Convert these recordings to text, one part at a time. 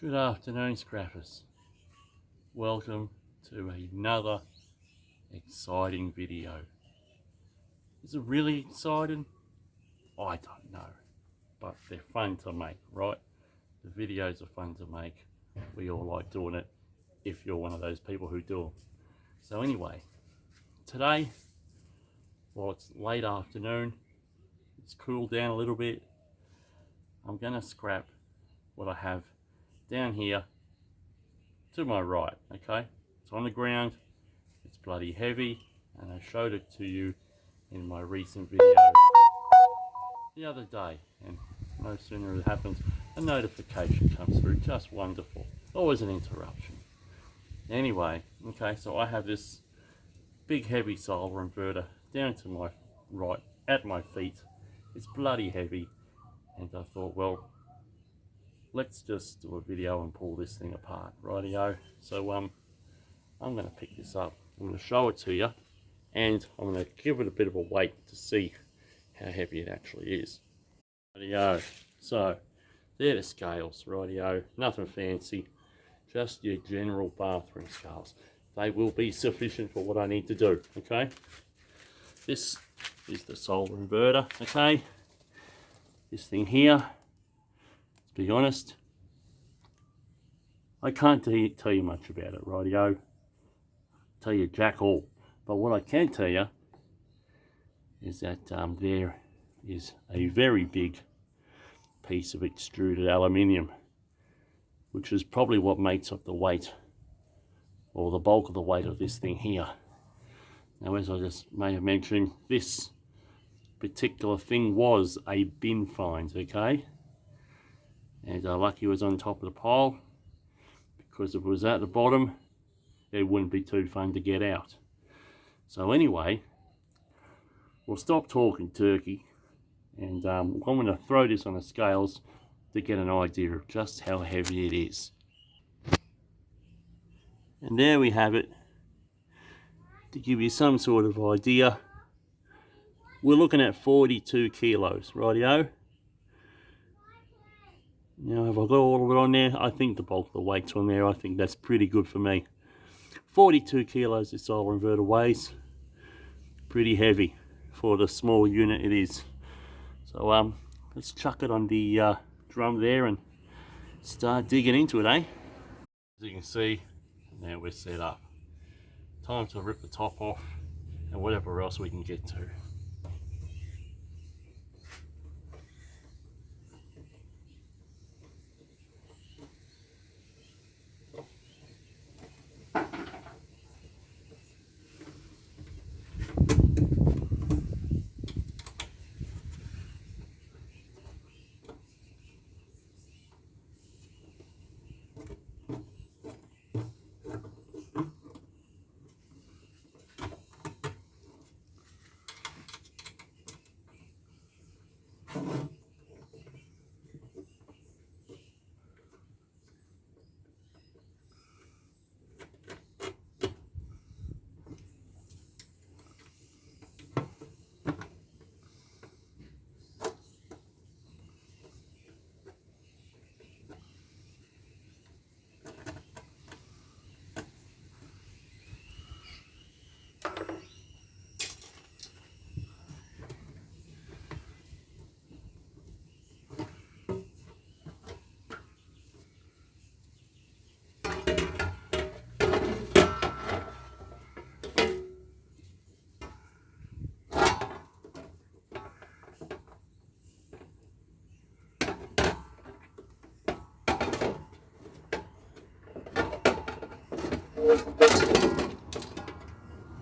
Good afternoon, Scrappers. Welcome to another exciting video. Is it really exciting? I don't know, but they're fun to make, right? The videos are fun to make. We all like doing it if you're one of those people who do them. So anyway, today, while it's late afternoon, it's cooled down a little bit, I'm gonna scrap what I have down here to my right. Okay, it's on the ground, it's bloody heavy, and I showed it to you in my recent video the other day, and no sooner it happens, a notification comes through. Just wonderful. Always an interruption. Anyway, okay, so I have this big heavy solar inverter down to my right at my feet. It's bloody heavy, and I thought, well, let's just do a video and pull this thing apart. Rightio. So I'm going to pick this up. I'm going to show it to you, and I'm going to give it a bit of a weight to see how heavy it actually is. Rightio. So they're the scales. Rightio. Nothing fancy, just your general bathroom scales. They will be sufficient for what I need to do. Okay. This is the solar inverter. Okay. This thing here, to be honest, I can't tell you much about it, rightio. Tell you jack all. But what I can tell you is that there is a very big piece of extruded aluminium, which is probably what makes up the weight, or the bulk of the weight of this thing here. Now, as I just may have mentioned, this particular thing was a bin find, okay? And lucky it was on top of the pile, because if it was at the bottom, it wouldn't be too fun to get out. So anyway, we'll stop talking turkey, and I'm going to throw this on the scales to get an idea of just how heavy it is. And there we have it. To give you some sort of idea, we're looking at 42 kilos, rightio. Now, have I got all of it on there? I think the bulk of the weight's on there. I think that's pretty good for me. 42 kilos this solar inverter weighs. Pretty heavy for the small unit it is. So let's chuck it on the drum there and start digging into it, eh? As you can see, now we're set up. Time to rip the top off and whatever else we can get to.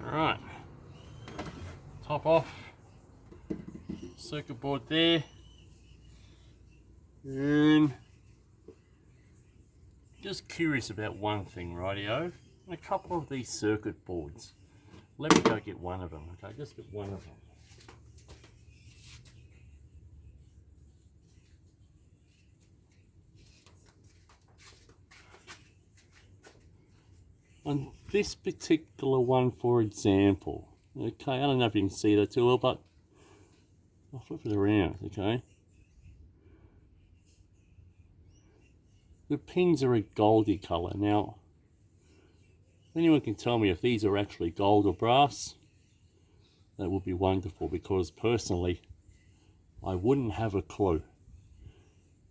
Alright, top off, circuit board there, and just curious about one thing, rightio, a couple of these circuit boards. Let me go get one of them, okay, just get one of them. On this particular one, for example, okay, I don't know if you can see that too well, but I'll flip it around, okay. The pins are a goldy colour. Now, if anyone can tell me if these are actually gold or brass, that would be wonderful, because personally, I wouldn't have a clue.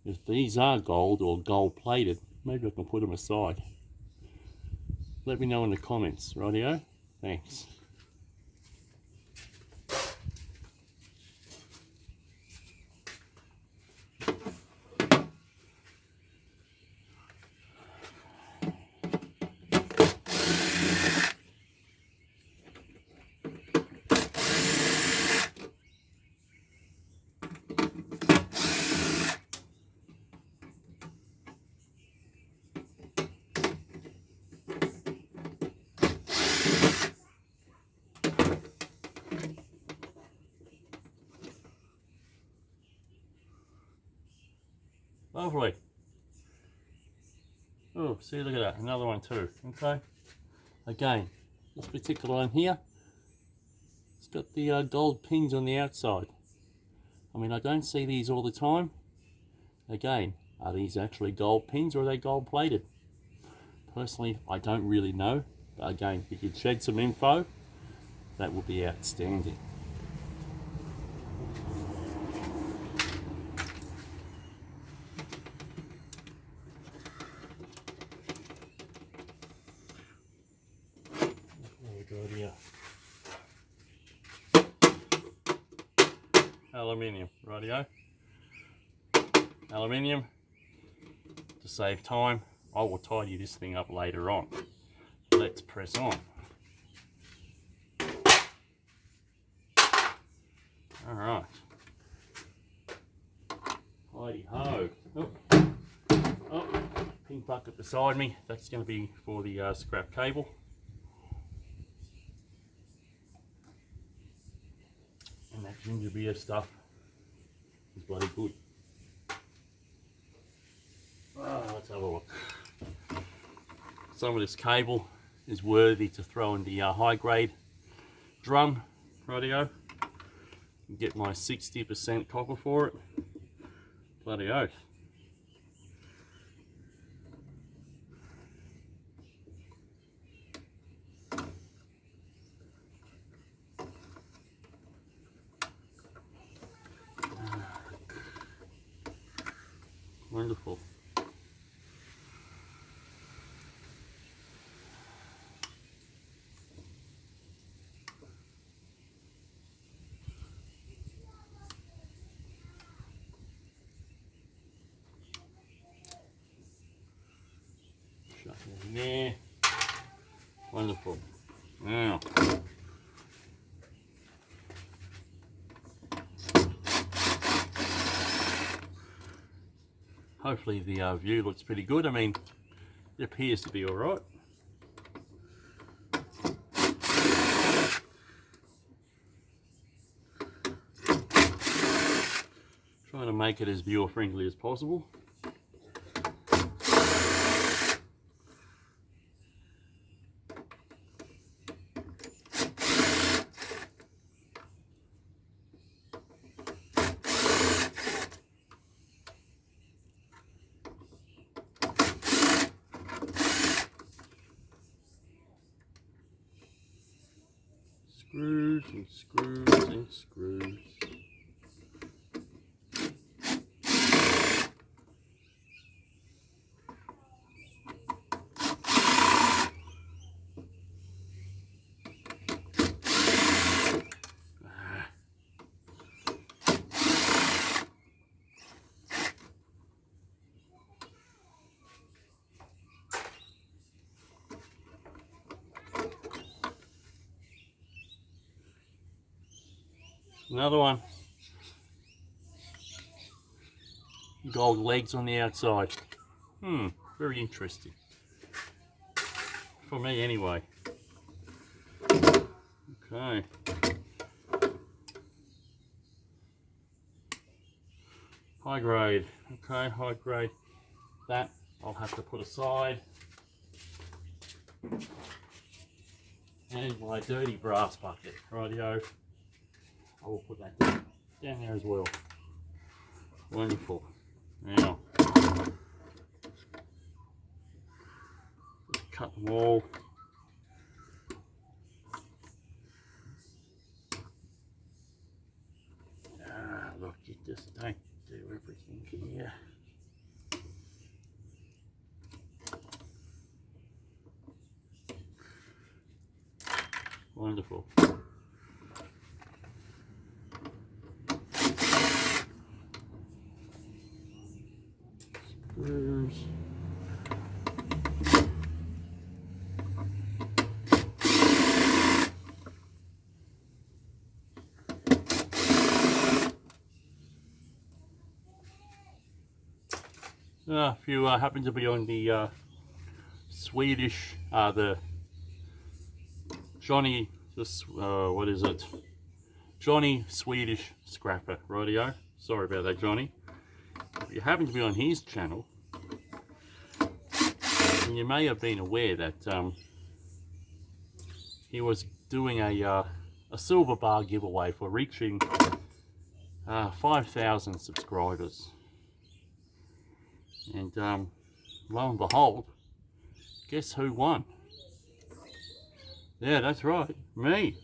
If these are gold or gold plated, maybe I can put them aside. Let me know in the comments, rightio? Thanks. Lovely. Oh, see, look at that, another one too. Okay. Again, this particular one here, it's got the gold pins on the outside. I mean, I don't see these all the time. Again, are these actually gold pins or are they gold plated? Personally, I don't really know. But again, if you could shed some info, that would be outstanding. Aluminium, rightio. Aluminium. To save time, I will tidy this thing up later on. Let's press on. Alright. Righty ho. Oh, pink bucket beside me. That's going to be for the scrap cable. And that ginger beer stuff is bloody good. Let's have a look. Some of this cable is worthy to throw in the high grade drum, rightio. Get my 60% copper for it. Bloody oath. Wonderful. Shut it in there. Wonderful. Now, hopefully the view looks pretty good. I mean, it appears to be all right. Trying to make it as viewer friendly as possible. Screws and screws and screws. Another one. Gold legs on the outside. Very interesting. For me anyway. Okay. High grade. Okay, high grade. That I'll have to put aside. And my dirty brass bucket. Rightio. I will put that down there as well. Wonderful. Now, cut them all. Look, you just don't do everything here. Wonderful. Screws. If you happen to be on the Swedish, the Johnny, what is it? Johnny Swedish Scrapper, rightio. Sorry about that, Johnny. If you happen to be on his channel, and you may have been aware that he was doing a silver bar giveaway for reaching 5,000 subscribers. And lo and behold, guess who won? Yeah, that's right, me.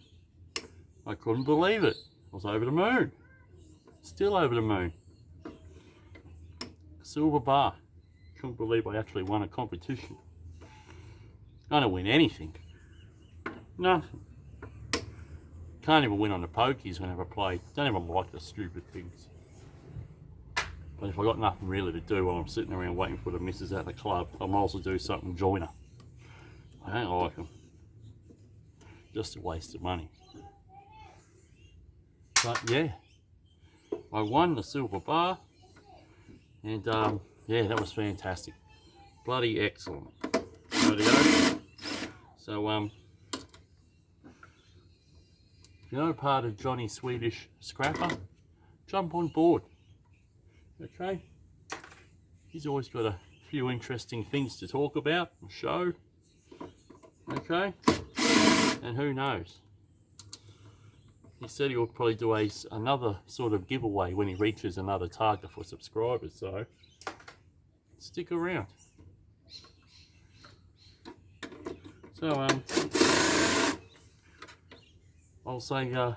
I couldn't believe it. I was over the moon. Still over the moon. Silver bar. Couldn't believe I actually won a competition. I don't win anything. Nothing. Can't even win on the pokies whenever I play. Don't even like the stupid things. But if I got nothing really to do while I'm sitting around waiting for the missus at the club, I might as well do something joiner. I don't like them. Just a waste of money. But yeah, I won the silver bar, and yeah, that was fantastic. Bloody excellent. Rightio. So if you're not part of Johnny Swedish Scrapper, jump on board. Okay, he's always got a few interesting things to talk about and show. Okay, and who knows, he said he will probably do another sort of giveaway when he reaches another target for subscribers, so stick around. So I'll say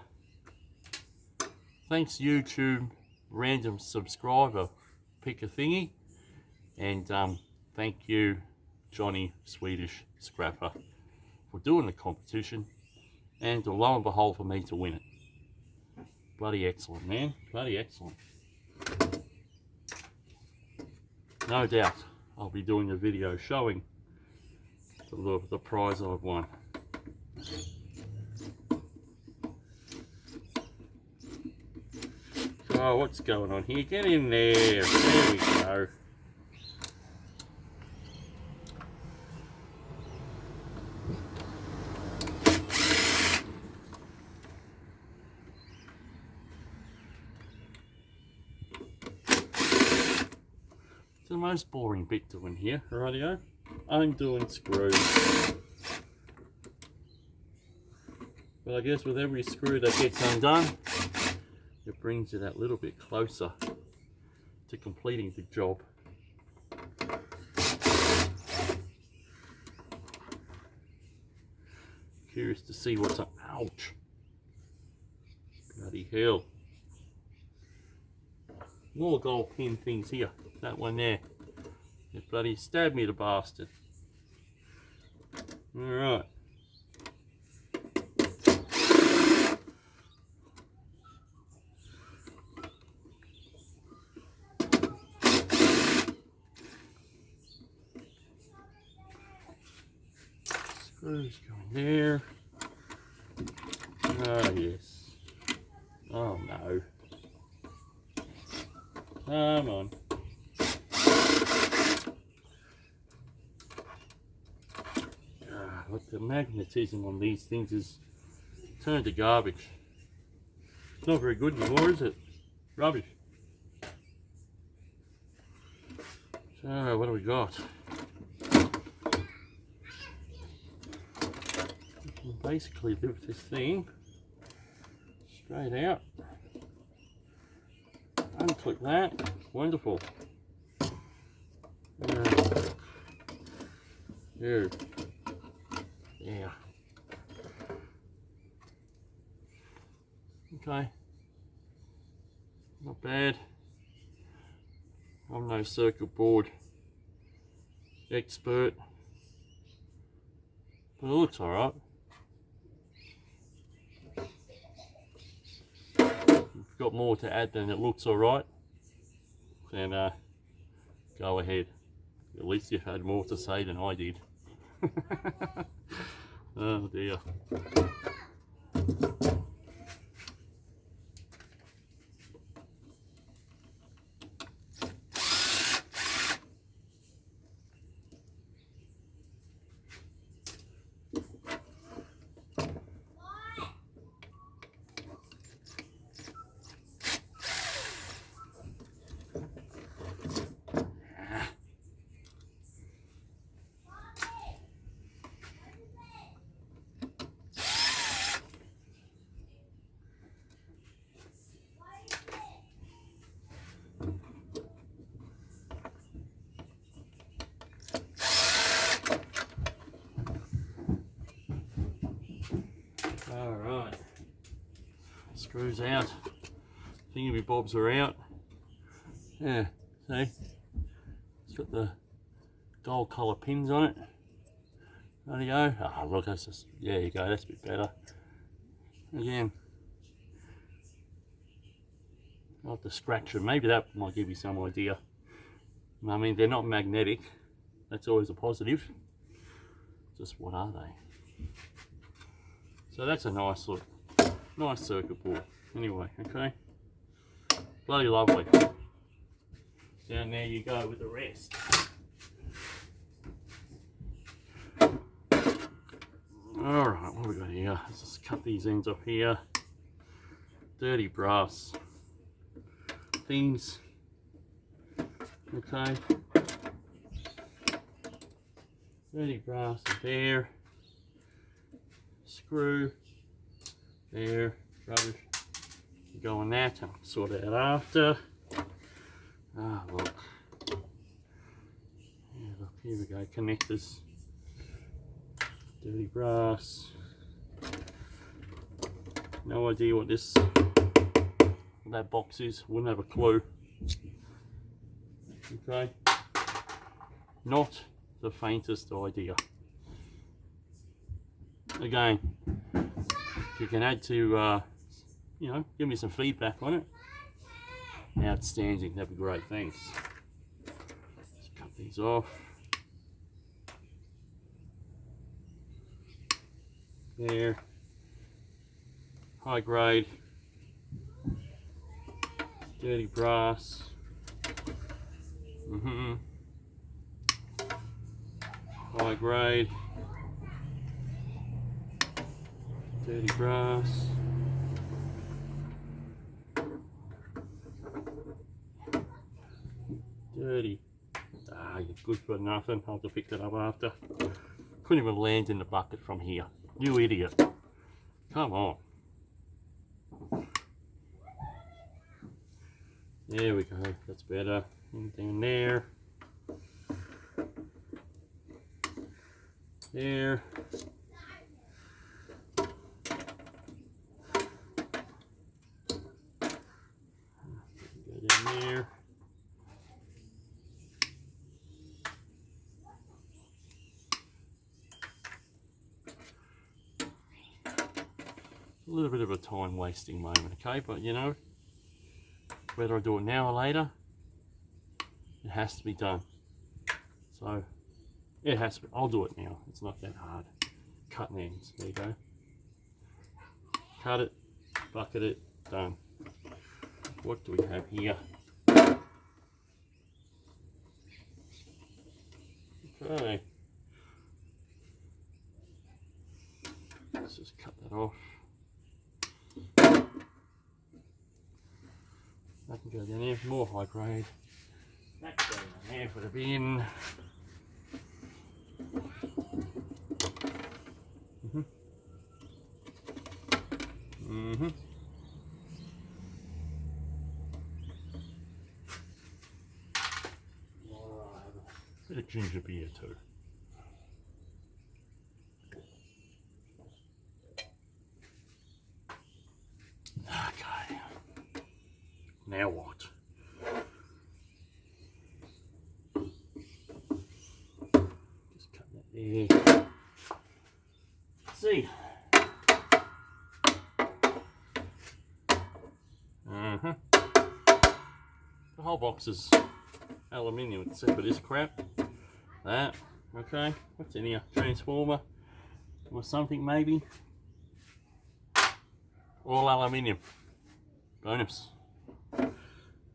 thanks YouTube random subscriber pick a thingy, and thank you Johnny Swedish Scrapper for doing the competition, and lo and behold for me to win it. Bloody excellent, man. Bloody excellent. No doubt I'll be doing a video showing the prize I've won. Oh, what's going on here? Get in there. There we go. It's the most boring bit doing here, rightio. I'm doing screws. But I guess with every screw that gets undone, it brings you that little bit closer to completing the job. Curious to see what's up. Ouch. Bloody hell. More gold pin things here. That one there. It bloody stabbed me, the bastard. Alright. Screws going there. Oh yes. Oh no. Come on. Look, the magnetism on these things is turned to garbage. It's not very good anymore, is it? Rubbish. So, what do we got? We can basically lift this thing straight out. Unclick that. Wonderful. There. Yeah. Okay. Not bad. I'm no circuit board expert, but it looks alright. If you've got more to add than it looks alright, then go ahead. At least you've had more to say than I did. Oh dear. Alright, screws out, thingy bobs are out. Yeah, see, it's got the gold colour pins on it. There you go. Ah, look, that's just, there you go, that's a bit better. Again, I'll have to scratch them, maybe that might give you some idea. I mean, they're not magnetic, that's always a positive. Just what are they? So that's a nice look, nice circuit board. Anyway, okay, bloody lovely. Down there you go with the rest. Alright, what have we got here? Let's just cut these ends off here. Dirty brass things. Okay. Dirty brass there. Screw there. Rubbish. Go on that and sort it out after. Ah, look. Yeah, look, here we go. Connectors. Dirty brass. No idea what that box is. Wouldn't have a clue. Okay. Not the faintest idea. Again, if you can add to, you know, give me some feedback on it. Outstanding. That'd be great. Thanks. Let's cut these off. There, high grade, dirty brass. High grade, dirty brass. Dirty. Ah, you're good for nothing. I'll have to pick that up after. Couldn't even land in the bucket from here. You idiot. Come on. There we go. That's better. Anything there. There. Go down there. A little bit of a time wasting moment, okay, but you know, whether I do it now or later, it has to be done. So it has to be. I'll do it now. It's not that hard. Cutting ends. There you go. Cut it, bucket it, done. What do we have here? Okay. Let's just cut that off. That can go down there, more high grade. That can go down there for the bin. Bit of ginger beer too. there. See. The whole box is aluminium except for this crap. That. Okay. What's in here? Transformer or something maybe. All aluminium. Bonus.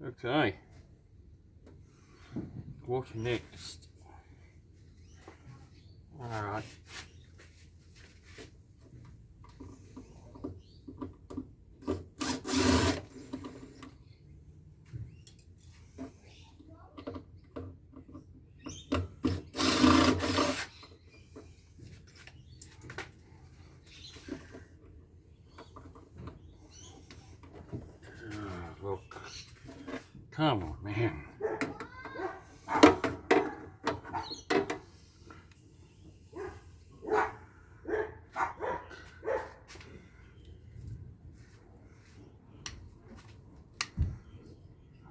Okay. What next? Alright. Look. Come on, man.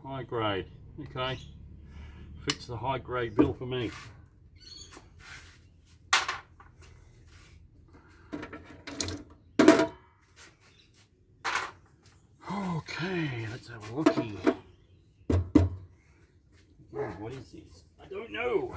High grade. Okay. Fix the high grade bill for me. Okay, let's have a looky. Oh, what is this? I don't know.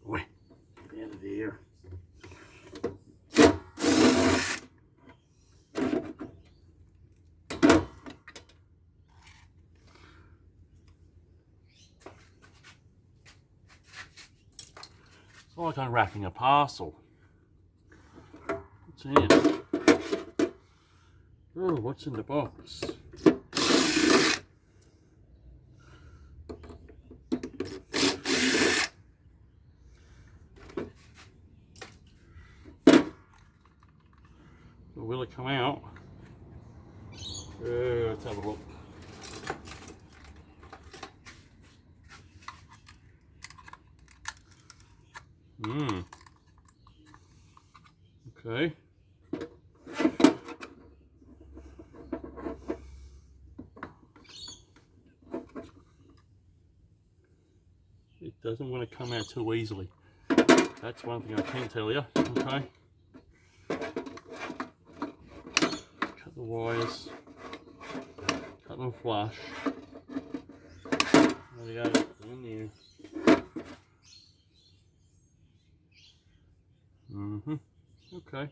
Boy, get out of there. It's like unwrapping a parcel. What's in it? Oh, what's in the box? Will it come out? Let's have a look. Okay. It doesn't want to come out too easily. That's one thing I can tell you. Okay. Cut the wires. Cut them flush. There we go. In there. Okay.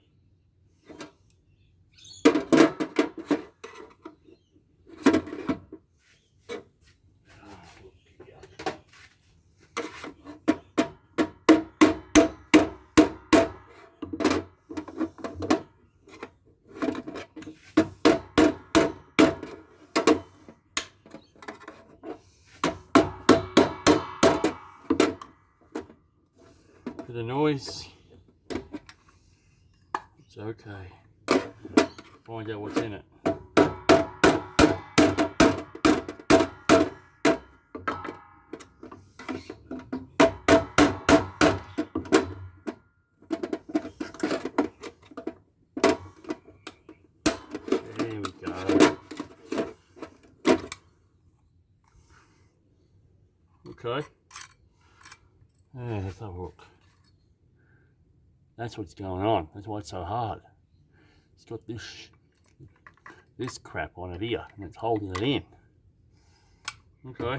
Bit of noise. It's okay. Find out what's in it. There we go. Okay. Let's have a look. That's what's going on. That's why it's so hard. It's got this crap on it here, and it's holding it in. Okay.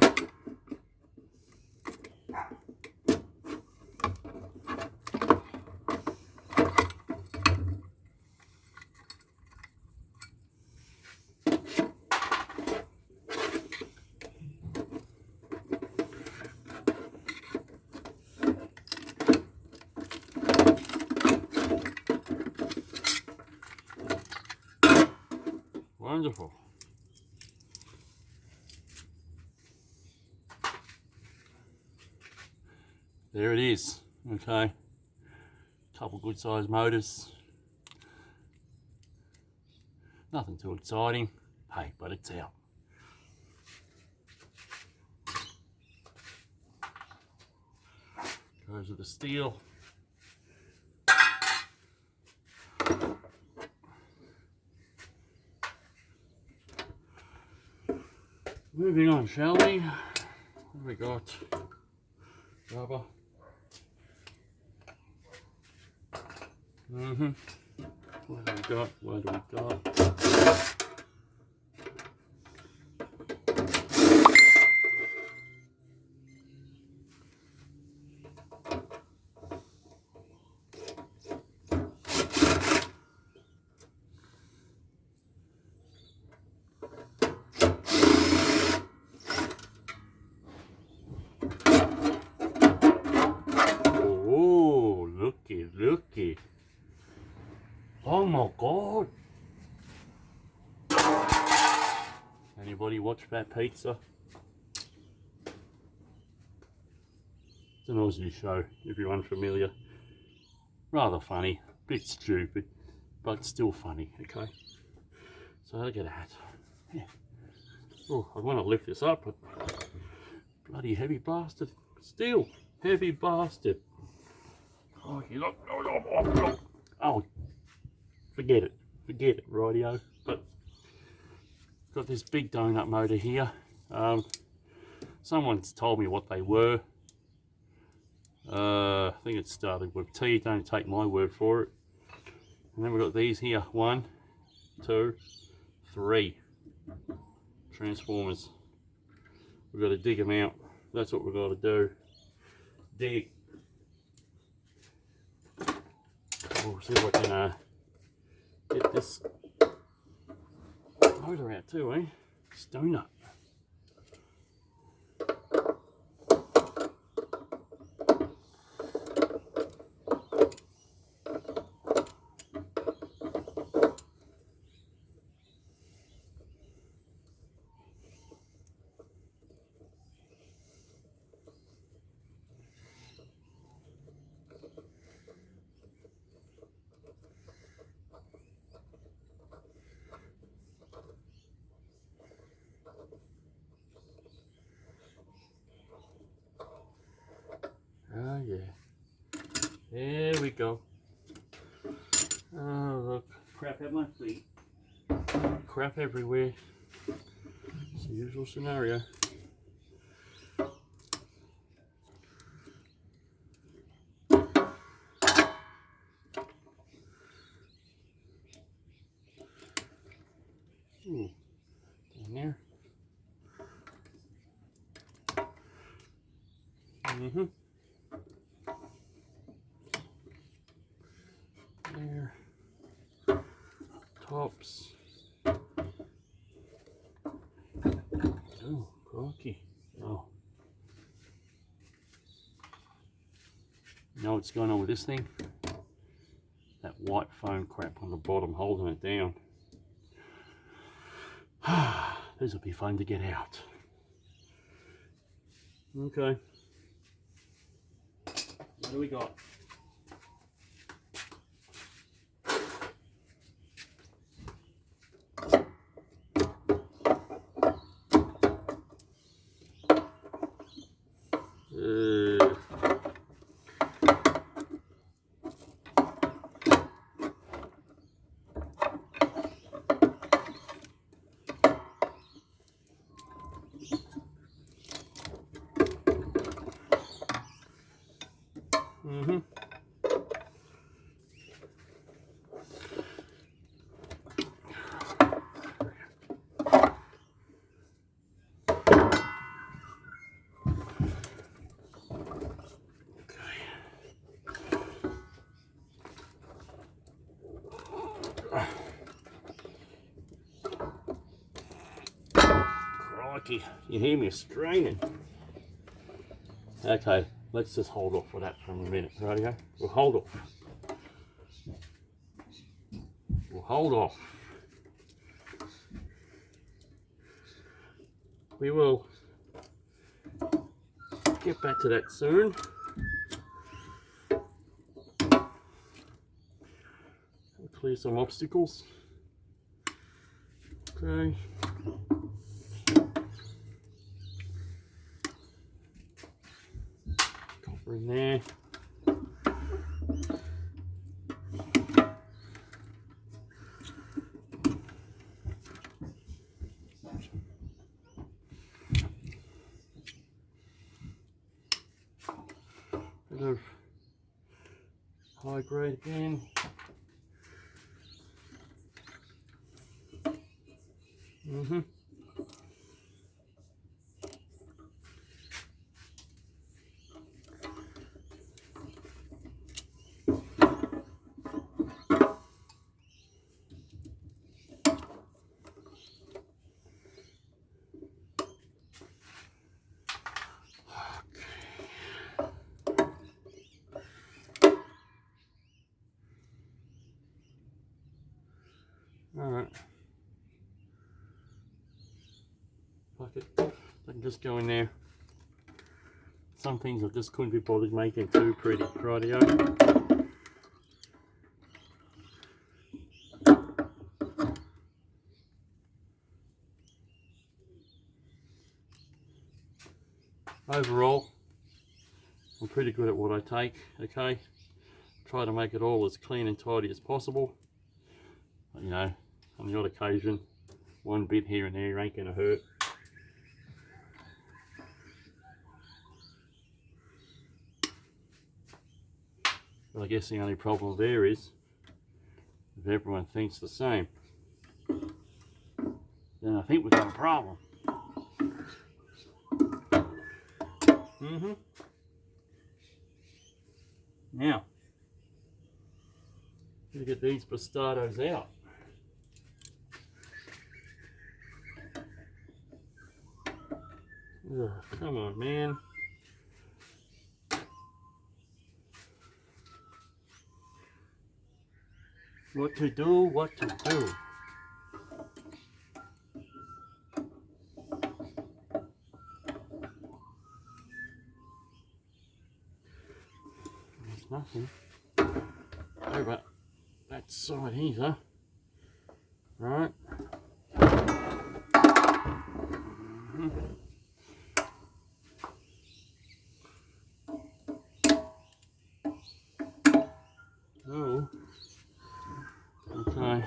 Wonderful. There it is. Okay. Couple good sized motors. Nothing too exciting. Hey, but it's out. Goes with the steel. Moving on, shall we? What have we got? Rubber. What do we got? What do we got? Oh, looky. Oh my God. Anybody watch that pizza? It's an Aussie show, if you're unfamiliar. Rather funny, bit stupid, but still funny, okay? So look at that. Yeah. Oh, I want to lift this up, but bloody heavy bastard. Still, heavy bastard. Oh, you look. Oh, forget it, rightio. But got this big donut motor here. Someone's told me what they were. I think it started with T, don't take my word for it. And then we've got these here, 1, 2, 3 transformers. We've got to dig them out. That's what we've got to do. Dig. We'll see if I can get this motor out too, eh? This donut. Oh yeah, there we go. Oh look, crap at my feet. Crap everywhere. It's the usual scenario. Ooh, down there. There. Tops. Oh, crikey. Oh. You know what's going on with this thing? That white foam crap on the bottom holding it down. This will be fun to get out. Okay. What do we got? Crikey, you hear me straining. Okay, let's just hold off for that for a minute, rightio? We'll hold off. We'll hold off. We will get back to that soon. We'll clear some obstacles. Okay. Copper in there. vibrate again. Alright. Fuck it. I can just go in there. Some things I just couldn't be bothered making too pretty. Rightio. Overall, I'm pretty good at what I take, okay? Try to make it all as clean and tidy as possible. You know, on the odd occasion, one bit here and there ain't gonna hurt. But I guess the only problem there is, if everyone thinks the same, then I think we've got a problem. Now, to get these bastados out. Ugh, come on, man. What to do, what to do. There's nothing. Over that side here, right? Oh, okay.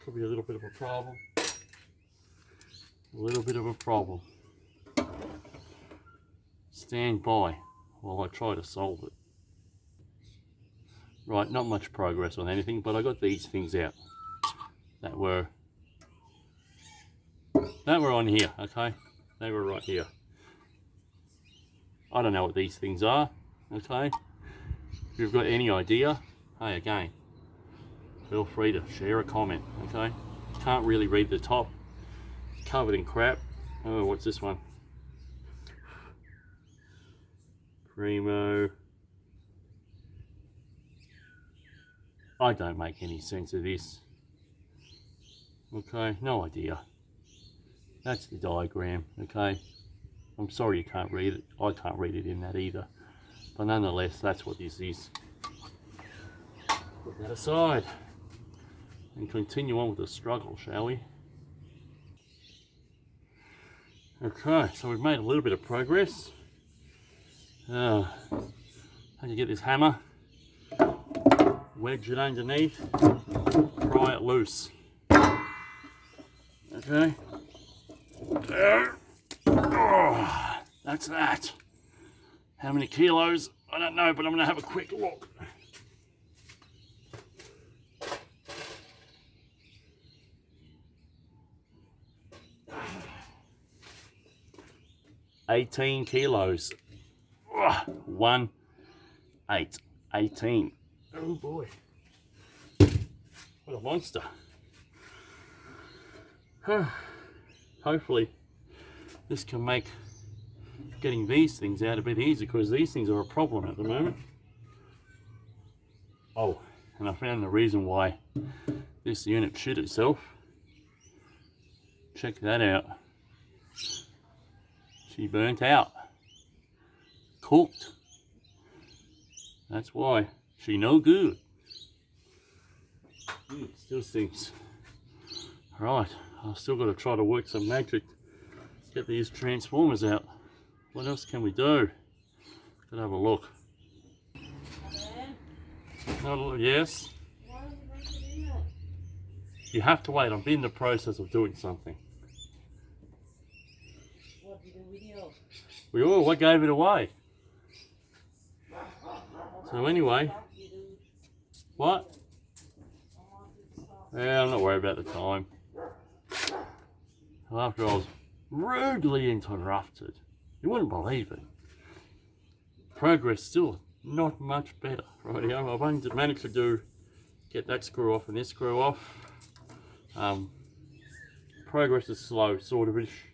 Could be a little bit of a problem. A little bit of a problem. Stand by while I try to solve it. Right, not much progress on anything, but I got these things out that were on here, okay? They were right here. I don't know what these things are, okay? If you've got any idea, hey, again, feel free to share a comment, okay? Can't really read the top, it's covered in crap. Oh, what's this one? Primo. I don't make any sense of this. Okay, no idea. That's the diagram, okay? I'm sorry you can't read it. I can't read it in that either. But nonetheless, that's what this is. Put that aside and continue on with the struggle, shall we? Okay, so we've made a little bit of progress. How do you get this hammer? Wedge it underneath, pry it loose. Okay. Oh, that's that. How many kilos? I don't know, but I'm going to have a quick look. $18 kilos. 1, 8, 18. Oh boy. What a monster. Hopefully this can make getting these things out a bit easier, because these things are a problem at the moment. Oh, and I found the reason why this unit shit itself. Check that out. She burnt out. Cooked. That's why. She no good. Still stinks. Right, I've still got to try to work some magic. Get these transformers out. What else can we do? Let's have a look. Yes? You have to wait. I'm in the process of doing something. What gave it away? So anyway, what? Yeah, I'm not worried about the time. After I was rudely interrupted, you wouldn't believe it. Progress still not much better. Rightio, I've only managed to get that screw off and this screw off. Progress is slow, sort of ish.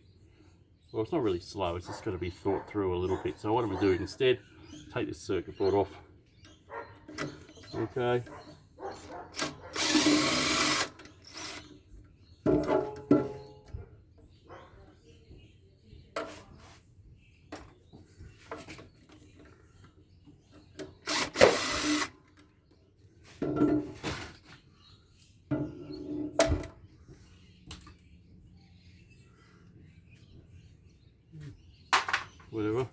Well, it's not really slow, it's just got to be thought through a little bit. So what I'm going to do instead, take this circuit board off. Okay. Whatever.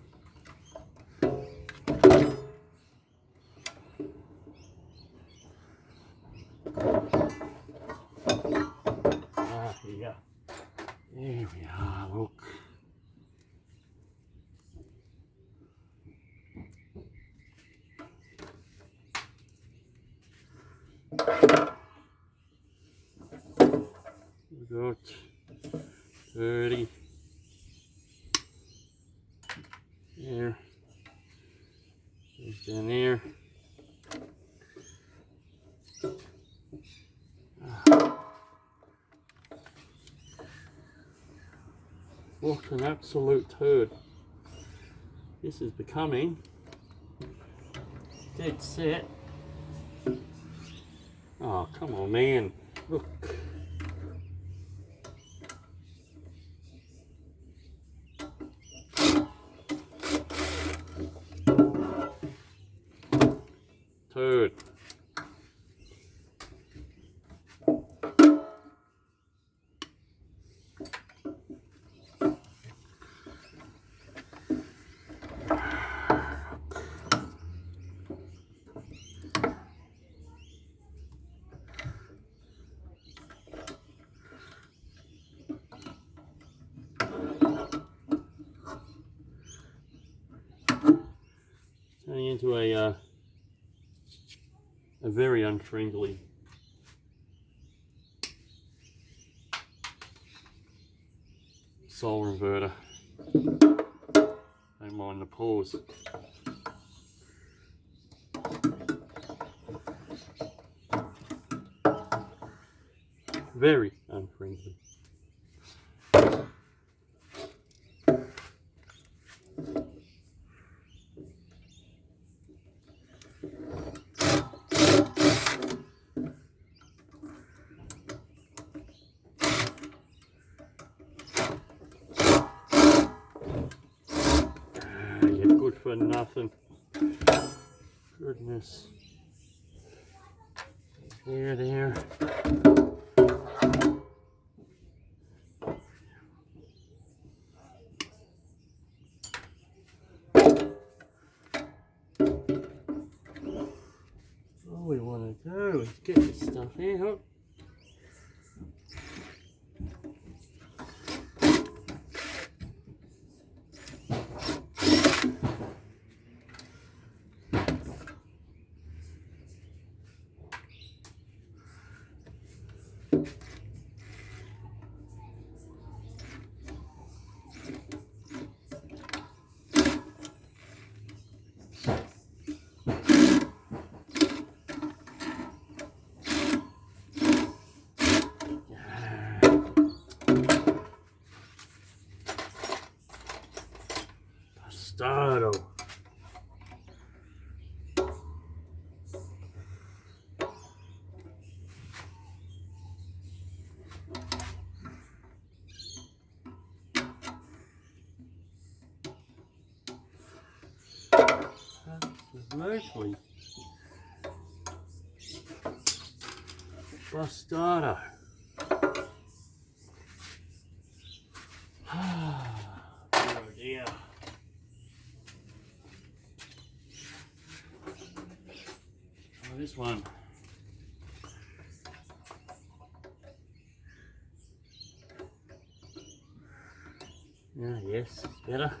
Here. There we are, look. We've got 30. There. Goes down there. What an absolute turd. This is becoming dead set. Oh, come on, man. Look. Turd. Turning into a very unfriendly solar inverter. Don't mind the pause. Very unfriendly. You're good for nothing. Goodness. There. All we want to do is get this stuff out. Bastardo. Absolutely. Bastardo. Oh dear. Oh, this one. Yes, better.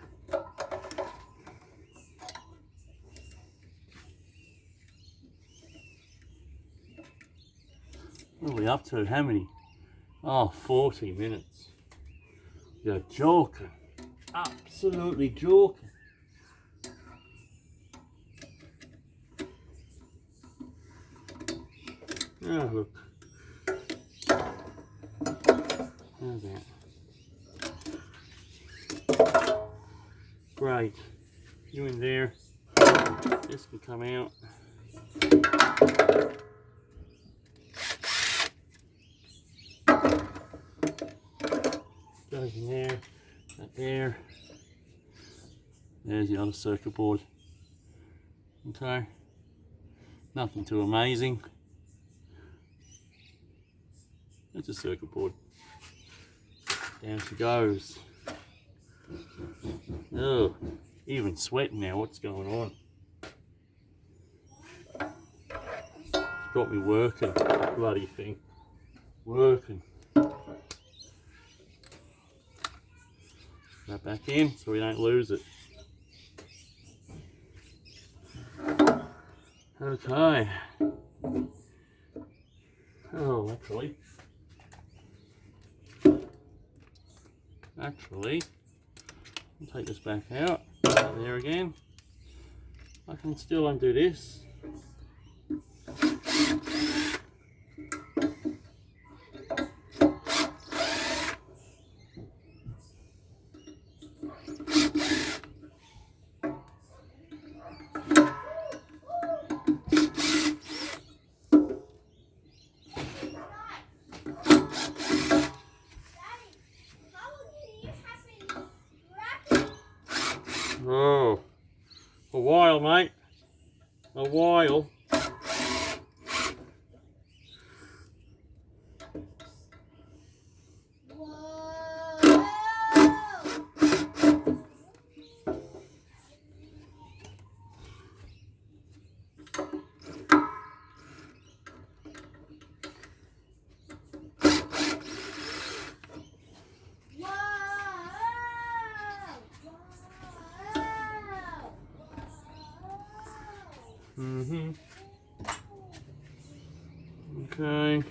What are we up to? How many? Oh, 40 minutes. You're joking. Absolutely joking. Oh, look. How's that? Great. You in there. This can come out. Goes in there. That there. There's the other circuit board. Okay. Nothing too amazing. It's a circuit board. Down she goes. Oh, even sweating now. What's going on? It's got me working. Bloody thing. Working. That back in so we don't lose it. Okay. Oh, actually, I'll take this back out. There again. I can still undo this. Oh, a while, mate. A while. Okay.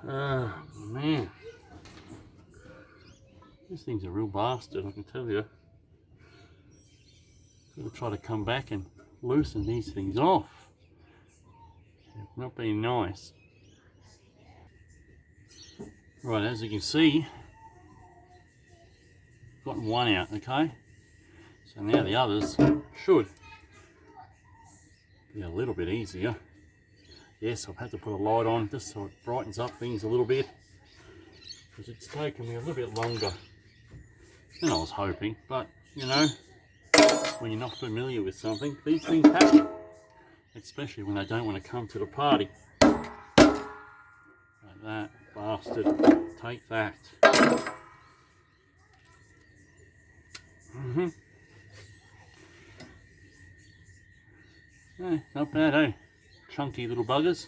Oh, man. This thing's a real bastard, I can tell you. I'll try to come back and loosen these things off. Not being nice. Right, as you can see, gotten one out, okay? So now the others should be a little bit easier. Yes, I've had to put a light on just so it brightens up things a little bit, because it's taken me a little bit longer than I was hoping. But you know, when you're not familiar with something, these things happen, especially when they don't want to come to the party. Like that bastard. Take that. Not bad, eh? Chunky little buggers.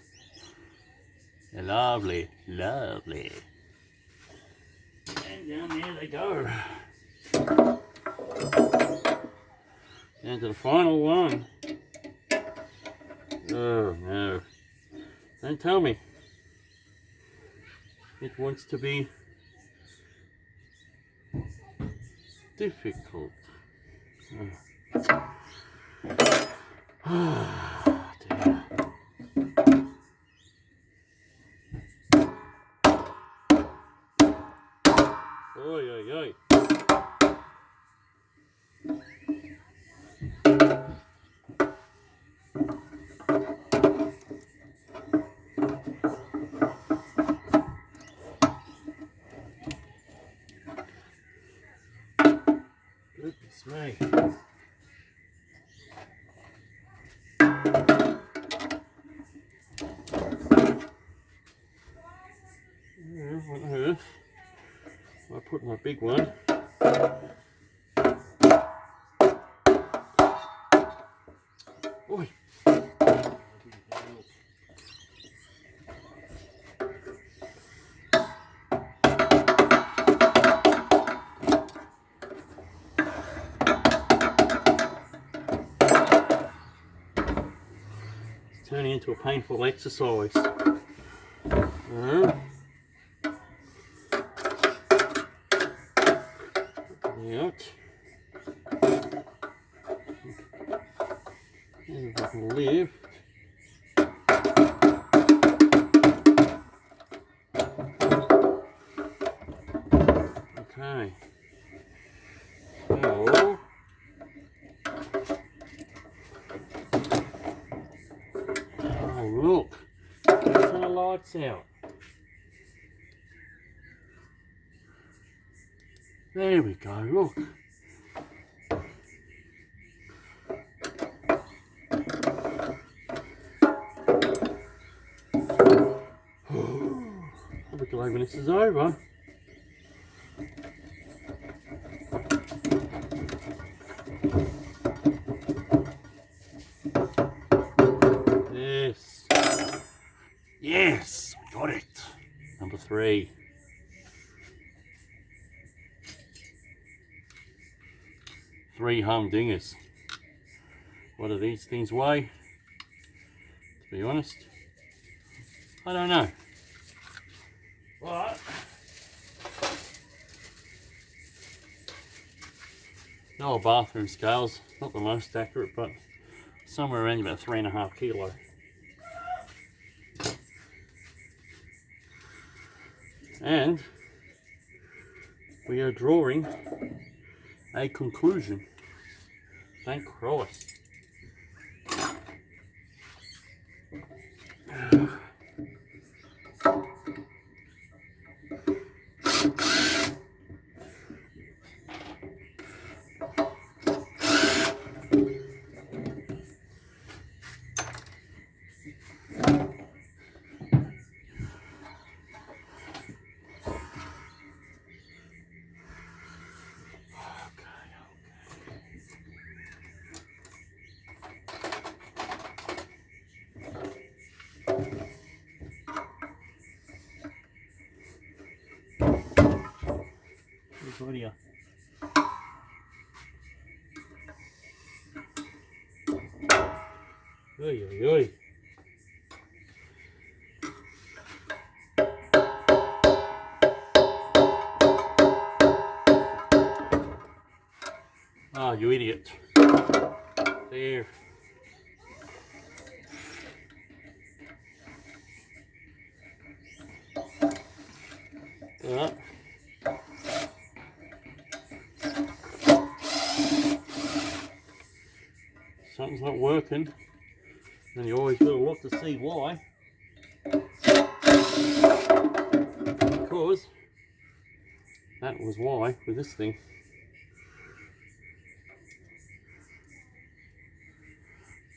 They're lovely, lovely. And down there they go. Down to the final one. Oh no. Don't tell me. It wants to be difficult. Oh, dear. Oi, oi, oi. Goodness me. What on earth? I put my big one Oi. It's turning into a painful exercise. Out. And if I can lift. Okay. So, oh look, turn the lights out. There we go, look. I'll be glad when this is over. Yes. Yes, we got it. Number 3. 3 humdingers. What do these things weigh? To be honest, I don't know. But no bathroom scales, not the most accurate, but somewhere around about 3.5 kilo. And we are drawing a conclusion. Thank Christ. What are you? Oi, oi, oi. Ah, you idiot. There. Alright. Something's not working, and you always gotta look to see why. Because that was why with this thing.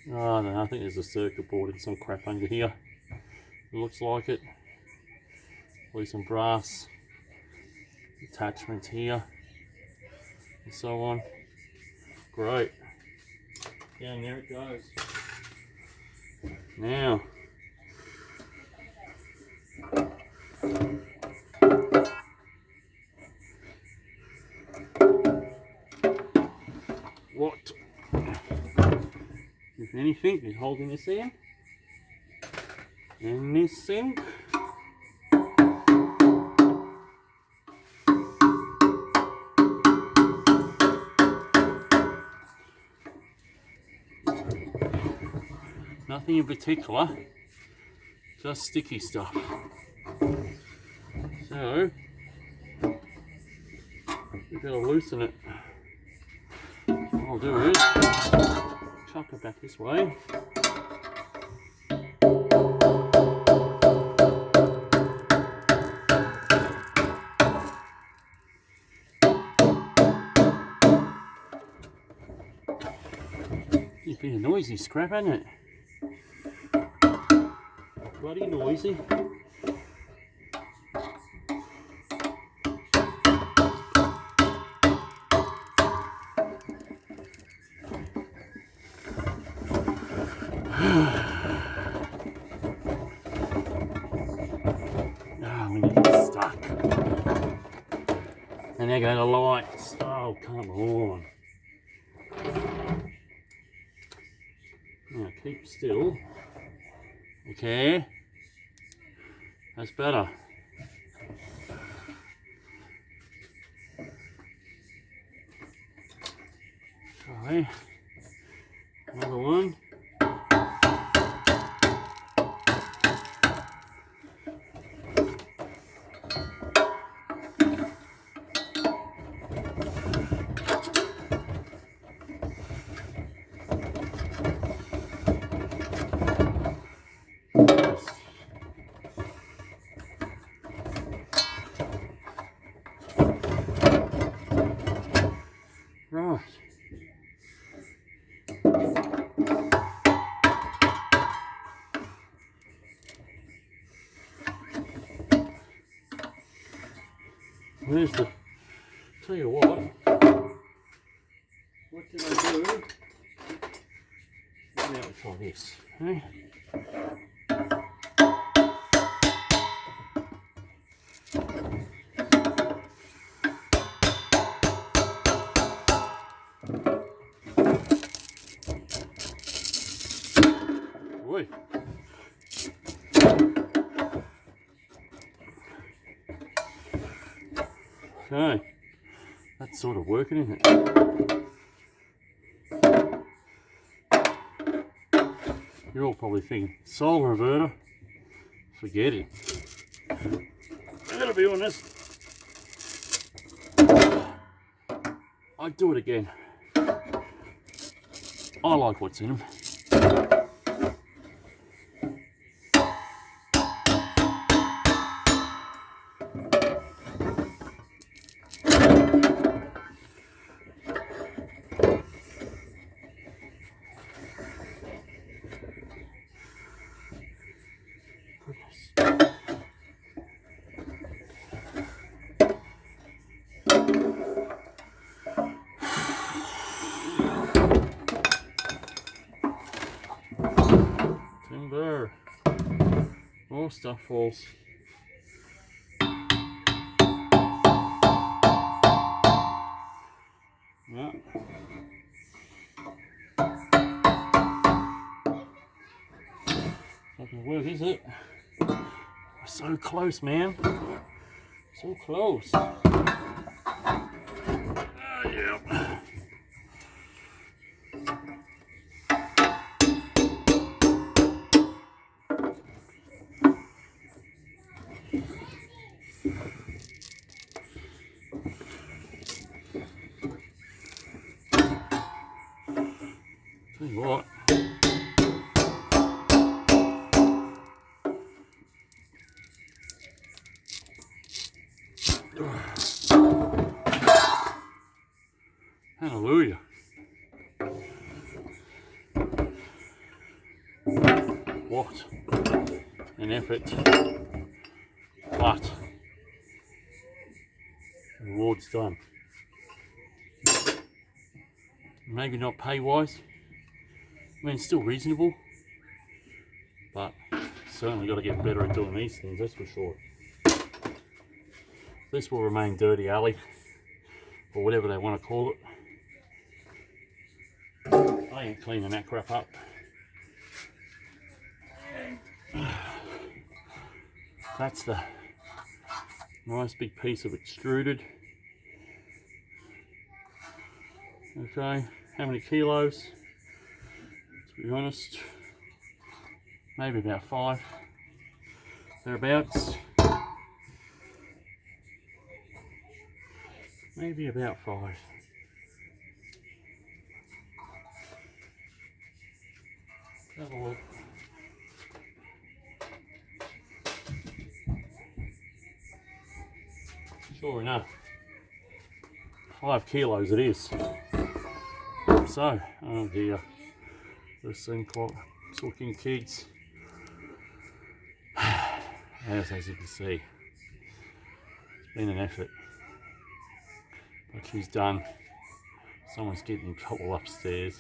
Oh no, I think there's a circuit board and some crap under here. It looks like it. Probably some brass attachments here and so on. Great. Down there it goes. Now, what, if anything, is holding this in? And this thing. Nothing in particular, just sticky stuff. So, we've got to loosen it. What I'll do is chuck it back this way. It's been a noisy scrap, hasn't it? Bloody noisy. And there go the lights. Oh, come on. Now keep still. Okay. That's better. Okay. Another one. Right. There's the, tell you what did I do? Maybe I'll try this, okay? Oi. Okay, that's sort of working, isn't it? You're all probably thinking, solar inverter, forget it. I gotta be honest, I'd do it again. I like what's in them. Timber. More stuff falls. Yeah. Not gonna work, is it? We're so close, man. So close. Yeah. Tell you what. Hallelujah. What an effort. But the reward's done. Maybe not pay wise. I mean, it's still reasonable. But certainly got to get better at doing these things, that's for sure. This will remain Dirty Alley, or whatever they want to call it. I ain't cleaning that crap up. That's the nice big piece of extruded. Okay, how many kilos? To be honest, maybe about 5, thereabouts. Maybe about 5. Have a look. Sure enough, 5 kilos it is. So, oh dear, this thing called talking kids. As you can see, it's been an effort, but she's done. Someone's getting in trouble upstairs.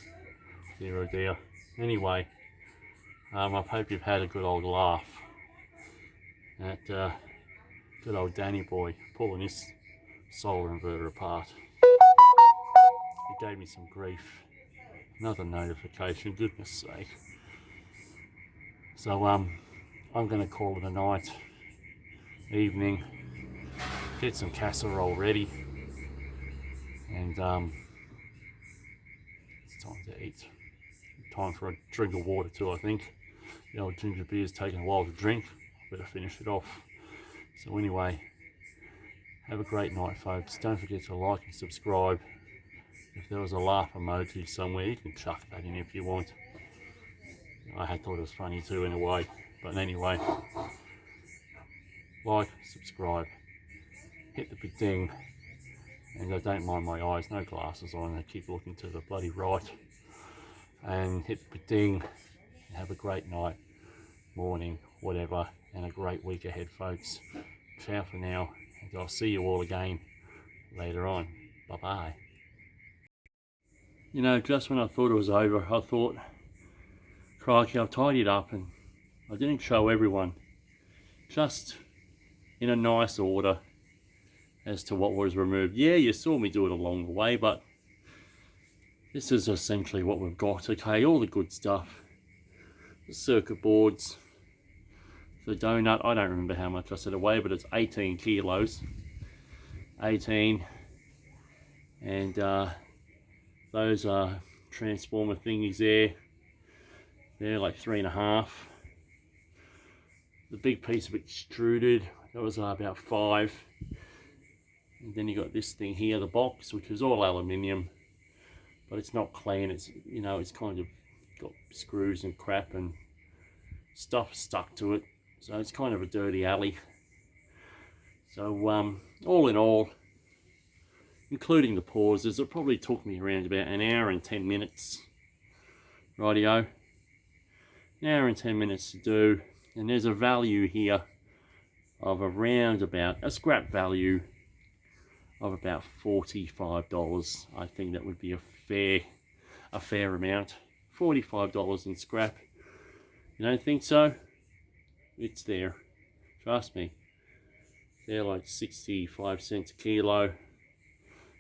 Dear oh dear. Anyway, I hope you've had a good old laugh at good old Danny boy pulling this solar inverter apart. It gave me some grief. Another notification, goodness sake. So I'm going to call it a night, evening, get some casserole ready, and it's time to eat. Time for a drink of water too, I think. The old ginger beer's taking a while to drink. Better finish it off. So anyway, have a great night, folks. Don't forget to like and subscribe. If there was a laugh emoji somewhere, you can chuck that in if you want. I had thought it was funny too in a way. But anyway, like, subscribe, hit the big ding, and I don't mind my eyes, no glasses on, I keep looking to the bloody right. And hit the big ding, and have a great night, morning, whatever, and a great week ahead, folks. Ciao for now, and I'll see you all again later on. Bye bye. You know, just when I thought it was over, I thought, crikey, I've tidied up and I didn't show everyone, just in a nice order as to what was removed. Yeah, you saw me do it along the way, but this is essentially what we've got. Okay, all the good stuff, the circuit boards, the donut. I don't remember how much I said away, but it's 18 kilos. 18. And those are transformer thingies there. They're like 3.5. The big piece of extruded, that was about 5. And then you got this thing here, the box, which is all aluminium, but it's not clean. It's, you know, it's kind of got screws and crap and stuff stuck to it, so it's kind of a dirty alley. So all in all, including the pauses, it probably took me around about an hour and 10 minutes. Rightio, an hour and 10 minutes to do, and there's a value here of around about a scrap value of about $45. I think that would be a fair amount. $45 in scrap. You don't think so? It's there. Trust me. They're like 65 cents a kilo.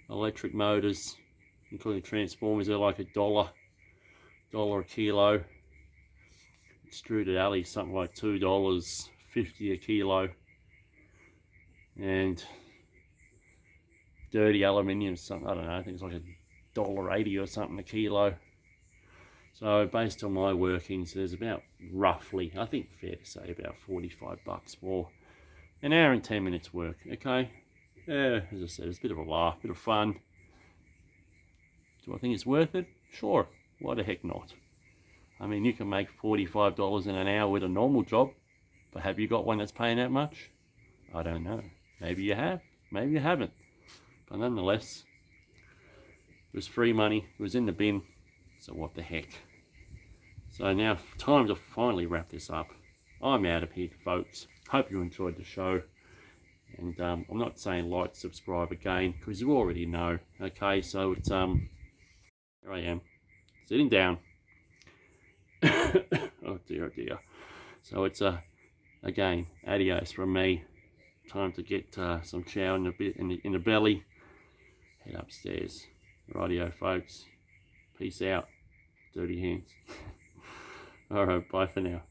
Electric motors, including transformers, they're like $1 a kilo. Extruded alley, something like $2.50 a kilo. And dirty aluminium, something, I don't know, I think it's like $1.80 or something a kilo. So based on my workings, there's about roughly, I think fair to say, about 45 bucks for an hour and 10 minutes work. Okay, yeah, as I said, it's a bit of a laugh, bit of fun. Do I think it's worth it? Sure, why the heck not? I mean, you can make $45 in an hour with a normal job, but have you got one that's paying that much? I don't know. Maybe you have, maybe you haven't. But nonetheless, it was free money, it was in the bin, so what the heck. So now, time to finally wrap this up. I'm out of here, folks. Hope you enjoyed the show. And I'm not saying like, subscribe again, because you already know. Okay, so it's, here I am, sitting down. Oh dear, oh dear. So it's, again, adios from me. Time to get some chow in the belly. Head upstairs. Rightio, folks. Peace out. Dirty hands. Alright, bye for now.